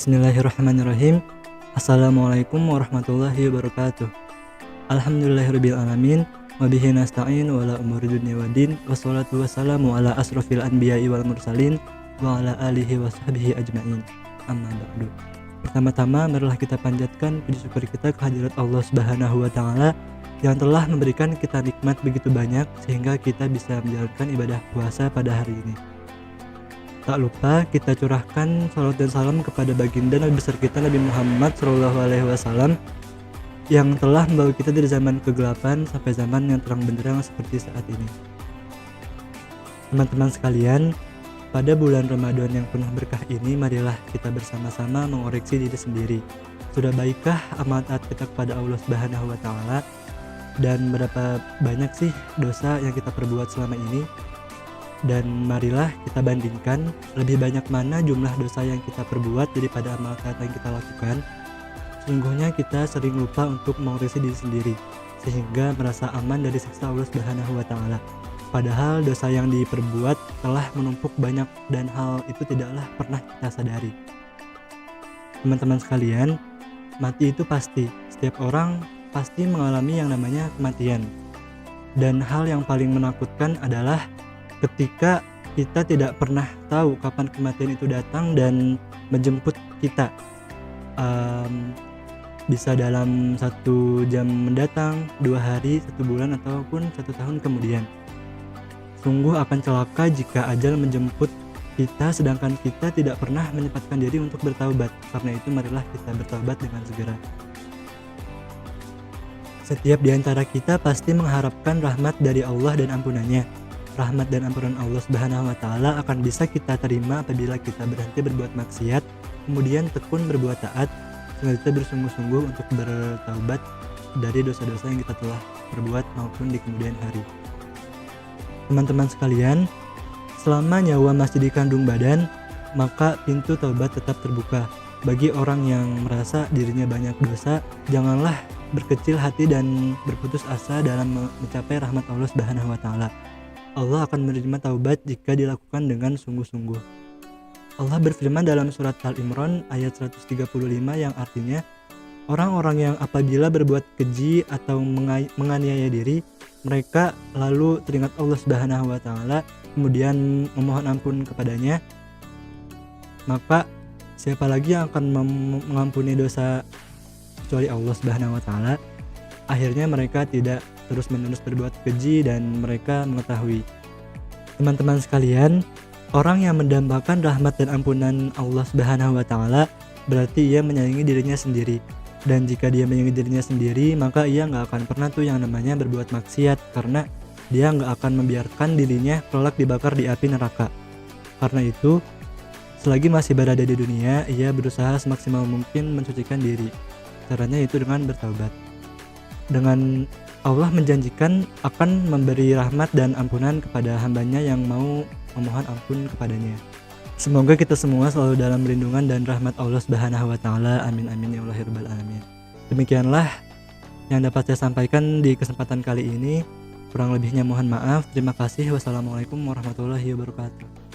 Bismillahirrahmanirrahim. Assalamualaikum warahmatullahi wabarakatuh. Alhamdulillahirabbil alamin wa bihi nasta'in wa ala umuri dunya waddin wassalatu wassalamu ala asrofil anbiya'i wal mursalin wa ala alihi wa sahbihi ajma'in. Amma ba'du. Pertama-tama marilah kita panjatkan puji syukur kita kehadirat Allah Subhanahu wa taala yang telah memberikan kita nikmat begitu banyak sehingga kita bisa menjalankan ibadah puasa pada hari ini. Tak lupa kita curahkan salawat dan salam kepada baginda Nabi besar kita Nabi Muhammad SAW yang telah membawa kita dari zaman kegelapan sampai zaman yang terang benderang seperti saat ini. Teman-teman sekalian, pada bulan Ramadan yang penuh berkah ini, marilah kita bersama-sama mengoreksi diri sendiri. Sudah baikkah amal taat kita kepada Allah Subhanahu wa taala, dan berapa banyak sih dosa yang kita perbuat selama ini? Dan marilah kita bandingkan lebih banyak mana jumlah dosa yang kita perbuat daripada amal taat yang kita lakukan. Sesungguhnya kita sering lupa untuk mengoreksi diri sendiri sehingga merasa aman dari siksa Allah Subhanahu wa taala. Padahal dosa yang diperbuat telah menumpuk banyak dan hal itu tidaklah pernah kita sadari. Teman-teman sekalian, mati itu pasti. Setiap orang pasti mengalami yang namanya kematian. Dan hal yang paling menakutkan adalah ketika kita tidak pernah tahu kapan kematian itu datang dan menjemput kita. Bisa dalam 1 jam mendatang, 2 hari, 1 bulan, ataupun 1 tahun kemudian. Sungguh akan celaka jika ajal menjemput kita sedangkan kita tidak pernah menyempatkan diri untuk bertaubat. Karena itu marilah kita bertaubat dengan segera. Setiap di antara kita pasti mengharapkan rahmat dari Allah dan ampunannya. Rahmat dan ampunan Allah Subhanahu wa taala akan bisa kita terima apabila kita berhenti berbuat maksiat, kemudian tekun berbuat taat, sehingga kita bersungguh-sungguh untuk bertaubat dari dosa-dosa yang kita telah perbuat maupun di kemudian hari. Teman-teman sekalian, selama nyawa masih di kandung badan, maka pintu taubat tetap terbuka. Bagi orang yang merasa dirinya banyak dosa, janganlah berkecil hati dan berputus asa dalam mencapai rahmat Allah Subhanahu wa taala. Allah akan menerima taubat jika dilakukan dengan sungguh-sungguh. Allah berfirman dalam surat Al-Imran ayat 135 yang artinya, orang-orang yang apabila berbuat keji atau menganiaya diri, mereka lalu teringat Allah Subhanahu wa taala, kemudian memohon ampun kepadanya, maka siapa lagi yang akan mengampuni dosa kecuali Allah Subhanahu wa taala? Akhirnya mereka tidak terus-menerus berbuat keji dan mereka mengetahui. Teman-teman sekalian, orang yang mendambakan rahmat dan ampunan Allah Subhanahu wa taala berarti ia menyayangi dirinya sendiri. Dan jika dia menyayangi dirinya sendiri, maka ia nggak akan pernah tuh yang namanya berbuat maksiat, karena dia nggak akan membiarkan dirinya kelak dibakar di api neraka. Karena itu, selagi masih berada di dunia, ia berusaha semaksimal mungkin mensucikan diri. Caranya itu dengan bertaubat. Dengan Allah menjanjikan akan memberi rahmat dan ampunan kepada hambanya yang mau memohon ampun kepadanya. Semoga kita semua selalu dalam lindungan dan rahmat Allah Subhanahu wa taala. Amin amin ya Allah rabbal alamin. Demikianlah yang dapat saya sampaikan di kesempatan kali ini. Kurang lebihnya mohon maaf. Terima kasih. Wassalamualaikum warahmatullahi wabarakatuh.